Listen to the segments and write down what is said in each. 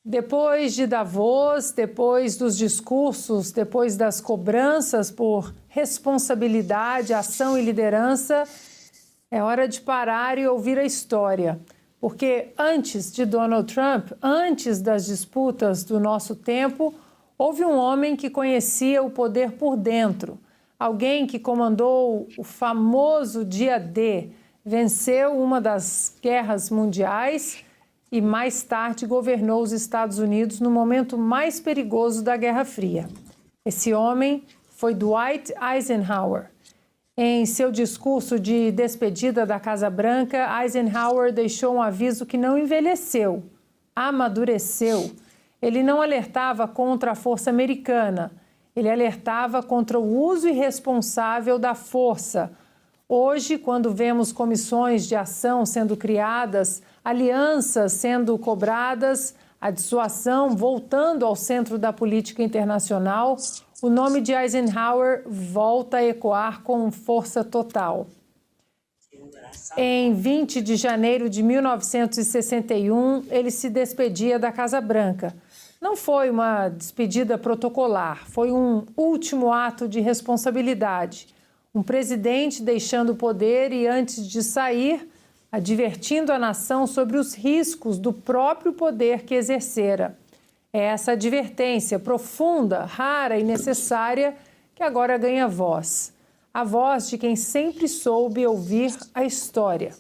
Depois de Davos, depois dos discursos, depois das cobranças por responsabilidade, ação e liderança, é hora de parar e ouvir a história. Porque antes de Donald Trump, antes das disputas do nosso tempo, houve um homem que conhecia o poder por dentro. Alguém que comandou o famoso Dia D, venceu uma das guerras mundiais e mais tarde governou os Estados Unidos no momento mais perigoso da Guerra Fria. Esse homem foi Dwight Eisenhower. Em seu discurso de despedida da Casa Branca, Eisenhower deixou um aviso que não envelheceu, amadureceu. Ele não alertava contra a força americana, ele alertava contra o uso irresponsável da força. Hoje, quando vemos comissões de ação sendo criadas, alianças sendo cobradas, a dissuasão voltando ao centro da política internacional, o nome de Eisenhower volta a ecoar com força total. Em 20 de janeiro de 1961, ele se despedia da Casa Branca. Não foi uma despedida protocolar, foi um último ato de responsabilidade. Um presidente deixando o poder e, antes de sair, advertindo a nação sobre os riscos do próprio poder que exercera. É essa advertência profunda, rara e necessária que agora ganha voz. A voz de quem sempre soube ouvir a história.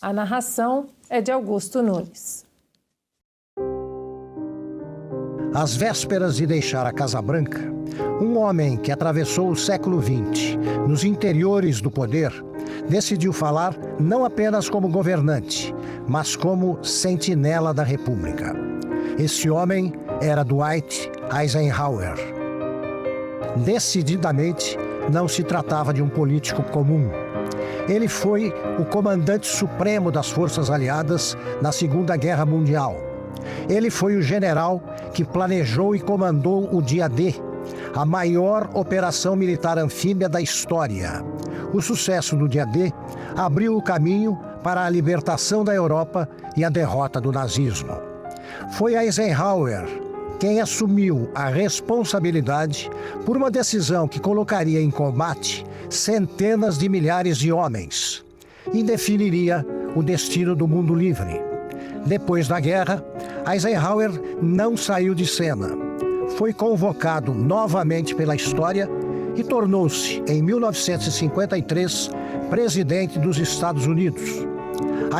A narração é de Augusto Nunes. Às vésperas de deixar a Casa Branca, um homem que atravessou o século XX nos interiores do poder decidiu falar não apenas como governante, mas como sentinela da República. Esse homem era Dwight Eisenhower. Decididamente, não se tratava de um político comum. Ele foi o comandante supremo das Forças Aliadas na Segunda Guerra Mundial. Ele foi o general que planejou e comandou o Dia D, a maior operação militar anfíbia da história. O sucesso do Dia D abriu o caminho para a libertação da Europa e a derrota do nazismo. Foi Eisenhower quem assumiu a responsabilidade por uma decisão que colocaria em combate centenas de milhares de homens e definiria o destino do mundo livre. Depois da guerra, Eisenhower não saiu de cena. Foi convocado novamente pela história e tornou-se, em 1953, presidente dos Estados Unidos.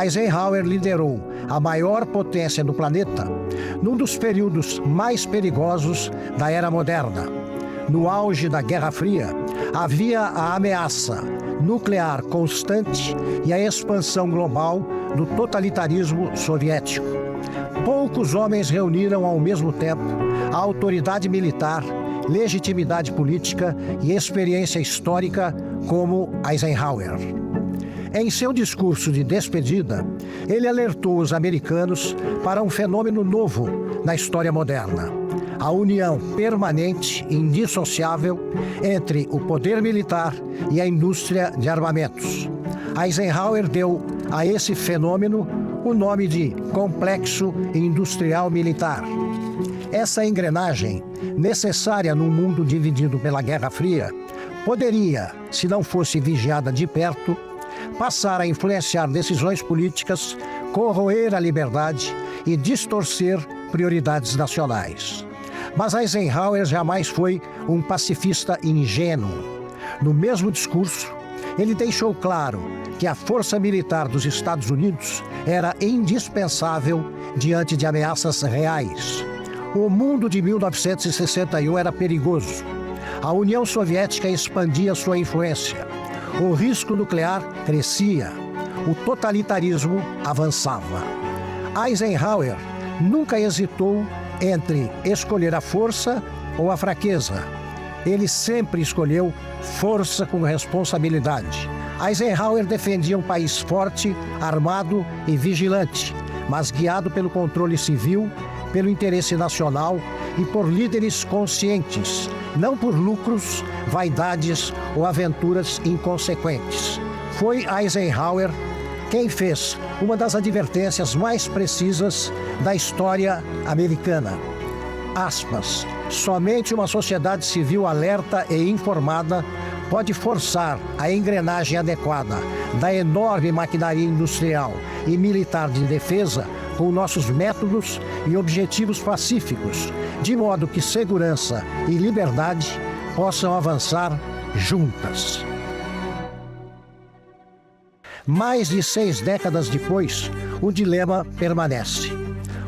Eisenhower liderou a maior potência do planeta num dos períodos mais perigosos da era moderna. No auge da Guerra Fria, havia a ameaça nuclear constante e a expansão global do totalitarismo soviético. Poucos homens reuniram ao mesmo tempo a autoridade militar, legitimidade política e experiência histórica como Eisenhower. Em seu discurso de despedida, ele alertou os americanos para um fenômeno novo na história moderna: a união permanente e indissociável entre o poder militar e a indústria de armamentos. Eisenhower deu a esse fenômeno o nome de Complexo Industrial Militar. Essa engrenagem, necessária num mundo dividido pela Guerra Fria, poderia, se não fosse vigiada de perto, passar a influenciar decisões políticas, corroer a liberdade e distorcer prioridades nacionais. Mas Eisenhower jamais foi um pacifista ingênuo. No mesmo discurso, ele deixou claro que a força militar dos Estados Unidos era indispensável diante de ameaças reais. O mundo de 1961 era perigoso. A União Soviética expandia sua influência. O risco nuclear crescia. O totalitarismo avançava. Eisenhower nunca hesitou entre escolher a força ou a fraqueza. Ele sempre escolheu força com responsabilidade. Eisenhower defendia um país forte, armado e vigilante, mas guiado pelo controle civil, pelo interesse nacional e por líderes conscientes, não por lucros, vaidades ou aventuras inconsequentes. Foi Eisenhower quem fez uma das advertências mais precisas da história americana. Aspas, somente uma sociedade civil alerta e informada pode forçar a engrenagem adequada da enorme maquinaria industrial e militar de defesa com nossos métodos e objetivos pacíficos, de modo que segurança e liberdade possam avançar juntas. Mais de 6 décadas depois, o dilema permanece.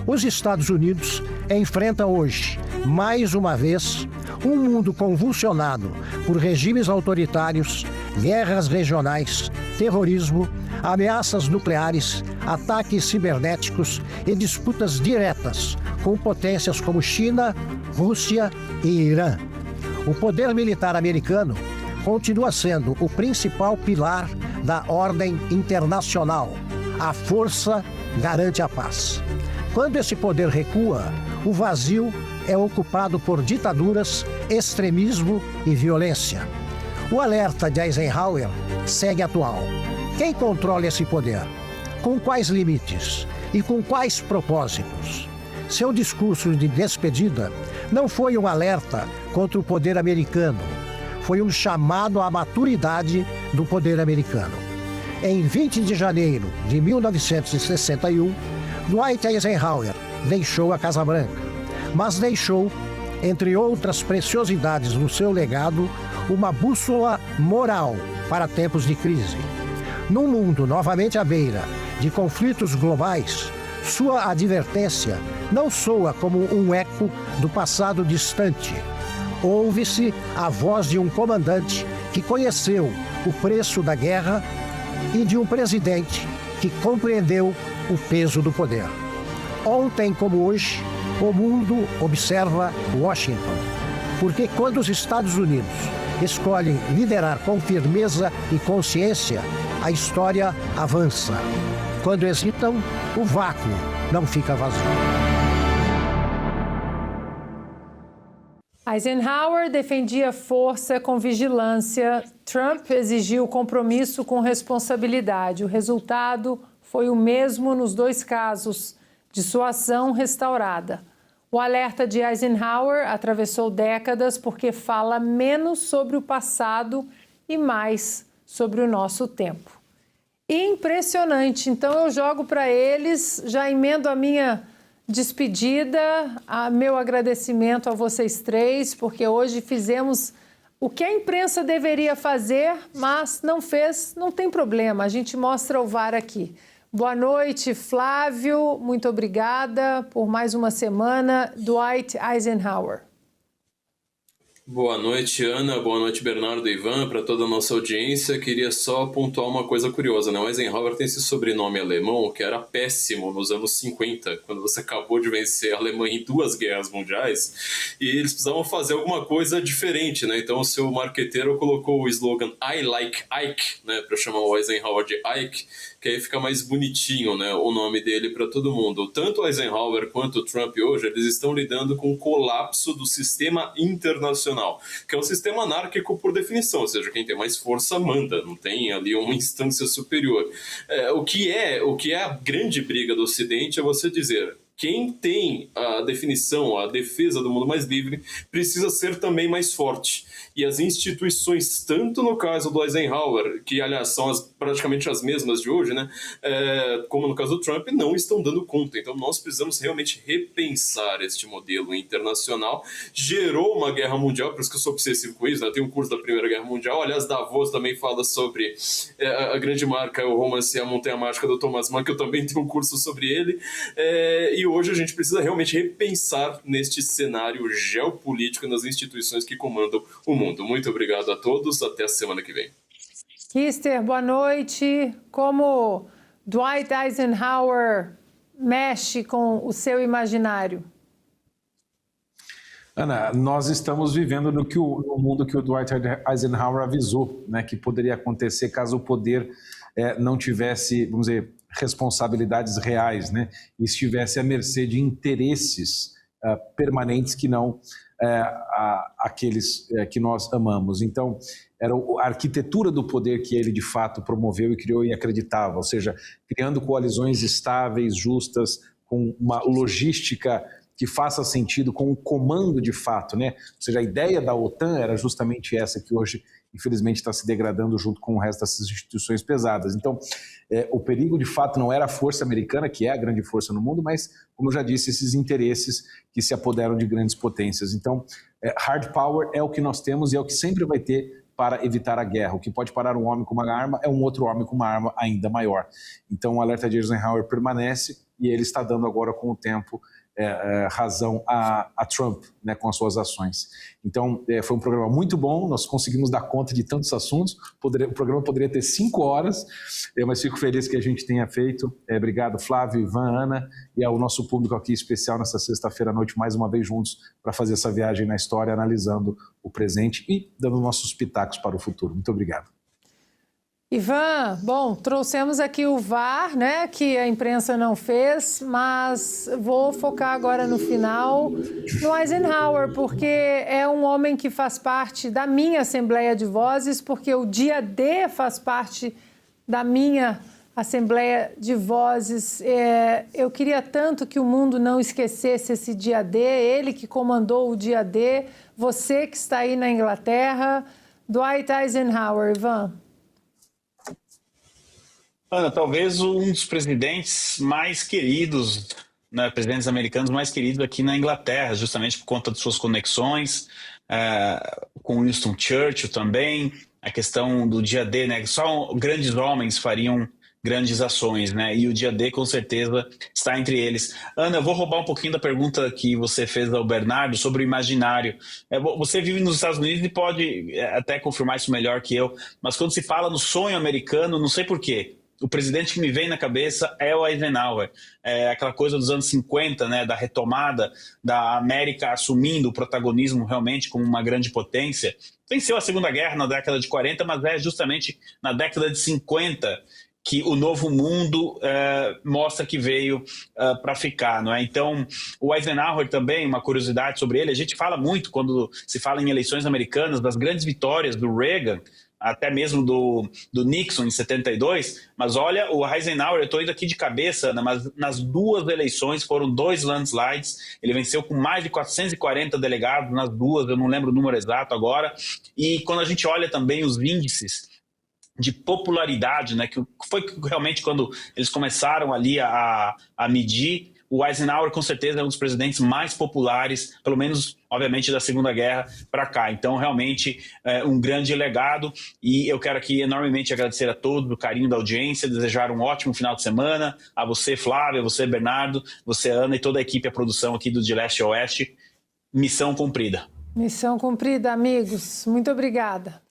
Os Estados Unidos enfrentam hoje, mais uma vez, um mundo convulsionado por regimes autoritários, guerras regionais, terrorismo, ameaças nucleares, ataques cibernéticos e disputas diretas com potências como China, Rússia e Irã. O poder militar americano continua sendo o principal pilar da ordem internacional. A força garante a paz. Quando esse poder recua, o vazio é ocupado por ditaduras, extremismo e violência. O alerta de Eisenhower segue atual. Quem controla esse poder? Com quais limites? E com quais propósitos? Seu discurso de despedida não foi um alerta contra o poder americano, foi um chamado à maturidade do poder americano. Em 20 de janeiro de 1961, Dwight Eisenhower deixou a Casa Branca, mas deixou, entre outras preciosidades do seu legado, uma bússola moral para tempos de crise. Num mundo novamente à beira de conflitos globais, sua advertência não soa como um eco do passado distante. Ouve-se a voz de um comandante que conheceu o preço da guerra e de um presidente que compreendeu o peso do poder. Ontem como hoje, o mundo observa Washington, porque quando os Estados Unidos escolhem liderar com firmeza e consciência, a história avança. Quando hesitam, o vácuo não fica vazio. Eisenhower defendia força com vigilância. Trump exigiu compromisso com responsabilidade. O resultado foi o mesmo nos dois casos, dissuasão restaurada. O alerta de Eisenhower atravessou décadas porque fala menos sobre o passado e mais sobre o nosso tempo. Impressionante. Então eu jogo para eles, já emendo a minha despedida, meu agradecimento a vocês três, porque hoje fizemos o que a imprensa deveria fazer, mas não fez, não tem problema, a gente mostra o VAR aqui. Boa noite, Flávio, muito obrigada por mais uma semana. Dwight Eisenhower. Boa noite, Ana. Boa noite, Bernardo e Ivan, para toda a nossa audiência. Queria só pontuar uma coisa curiosa, né? O Eisenhower tem esse sobrenome alemão que era péssimo nos anos 50, quando você acabou de vencer a Alemanha em 2 guerras mundiais, e eles precisavam fazer alguma coisa diferente, né? Então o seu marqueteiro colocou o slogan I like Ike, né? Para chamar o Eisenhower de Ike, que aí fica mais bonitinho, né, o nome dele para todo mundo. Tanto o Eisenhower quanto o Trump hoje, eles estão lidando com o colapso do sistema internacional, que é um sistema anárquico por definição, ou seja, quem tem mais força manda, não tem ali uma instância superior. O que é a grande briga do Ocidente é você dizer: quem tem a definição, a defesa do mundo mais livre, precisa ser também mais forte. E as instituições, tanto no caso do Eisenhower, que aliás são praticamente as mesmas de hoje, né, como no caso do Trump, não estão dando conta. Então nós precisamos realmente repensar este modelo internacional. Gerou uma guerra mundial, por isso que eu sou obsessivo com isso, né? Tem um curso da Primeira Guerra Mundial, aliás, Davos também fala sobre a grande marca, o romance A Montanha Mágica do Thomas Mann, que eu também tenho um curso sobre ele, e hoje a gente precisa realmente repensar neste cenário geopolítico, nas instituições que comandam o mundo. Muito obrigado a todos, até a semana que vem. Kister, boa noite. Como Dwight Eisenhower mexe com o seu imaginário? Ana, nós estamos vivendo no mundo que o Dwight Eisenhower avisou, né, que poderia acontecer caso o poder não tivesse, vamos dizer, responsabilidades reais, né, e estivesse à mercê de interesses permanentes que não aqueles que nós amamos. Então, era a arquitetura do poder que ele de fato promoveu e criou e acreditava, ou seja, criando coalizões estáveis, justas, com uma logística que faça sentido, com um comando de fato, né? Ou seja, a ideia da OTAN era justamente essa que hoje, infelizmente, está se degradando junto com o resto dessas instituições pesadas. Então, o perigo de fato não era a força americana, que é a grande força no mundo, mas, como eu já disse, esses interesses que se apoderam de grandes potências. Então, hard power é o que nós temos e é o que sempre vai ter para evitar a guerra. O que pode parar um homem com uma arma é um outro homem com uma arma ainda maior. Então, o alerta de Eisenhower permanece e ele está dando agora, com o tempo, razão a Trump, né, com as suas ações. Então, foi um programa muito bom, nós conseguimos dar conta de tantos assuntos, o programa poderia ter 5 horas, mas fico feliz que a gente tenha feito. Obrigado, Flávio, Ivan, Ana, e ao nosso público aqui especial nessa sexta-feira à noite, mais uma vez juntos, para fazer essa viagem na história, analisando o presente e dando nossos pitacos para o futuro. Muito obrigado. Ivan, bom, trouxemos aqui o VAR, né, que a imprensa não fez, mas vou focar agora no final no Eisenhower, porque é um homem que faz parte da minha Assembleia de Vozes, porque o dia D faz parte da minha Assembleia de Vozes. Eu queria tanto que o mundo não esquecesse esse dia D, ele que comandou o dia D, você que está aí na Inglaterra, Dwight Eisenhower. Ivan. Ana, talvez um dos presidentes mais queridos, né, presidentes americanos mais queridos aqui na Inglaterra, justamente por conta de suas conexões com Winston Churchill também, a questão do dia D, né, só grandes homens fariam grandes ações, né, e o dia D com certeza está entre eles. Ana, eu vou roubar um pouquinho da pergunta que você fez ao Bernardo sobre o imaginário. Você vive nos Estados Unidos e pode até confirmar isso melhor que eu, mas quando se fala no sonho americano, não sei por quê, o presidente que me vem na cabeça é o Eisenhower. Aquela coisa dos anos 50, né, da retomada da América assumindo o protagonismo realmente como uma grande potência. Venceu a Segunda Guerra na década de 40, mas é justamente na década de 50 que o novo mundo mostra que veio para ficar, não é? Então, o Eisenhower também, uma curiosidade sobre ele, a gente fala muito quando se fala em eleições americanas, das grandes vitórias do Reagan, até mesmo do Nixon em 72, mas olha, o Eisenhower, eu estou indo aqui de cabeça, né, mas nas 2 eleições foram 2 landslides, ele venceu com mais de 440 delegados nas 2, eu não lembro o número exato agora, e quando a gente olha também os índices de popularidade, né, que foi realmente quando eles começaram ali a medir, o Eisenhower com certeza é um dos presidentes mais populares, pelo menos, obviamente, da Segunda Guerra para cá. Então, realmente, um grande legado, e eu quero aqui enormemente agradecer a todos o carinho da audiência, desejar um ótimo final de semana, a você, Flávia, a você, Bernardo, você, Ana, e toda a equipe, a produção aqui do De Leste a Oeste. Missão cumprida. Missão cumprida, amigos. Muito obrigada.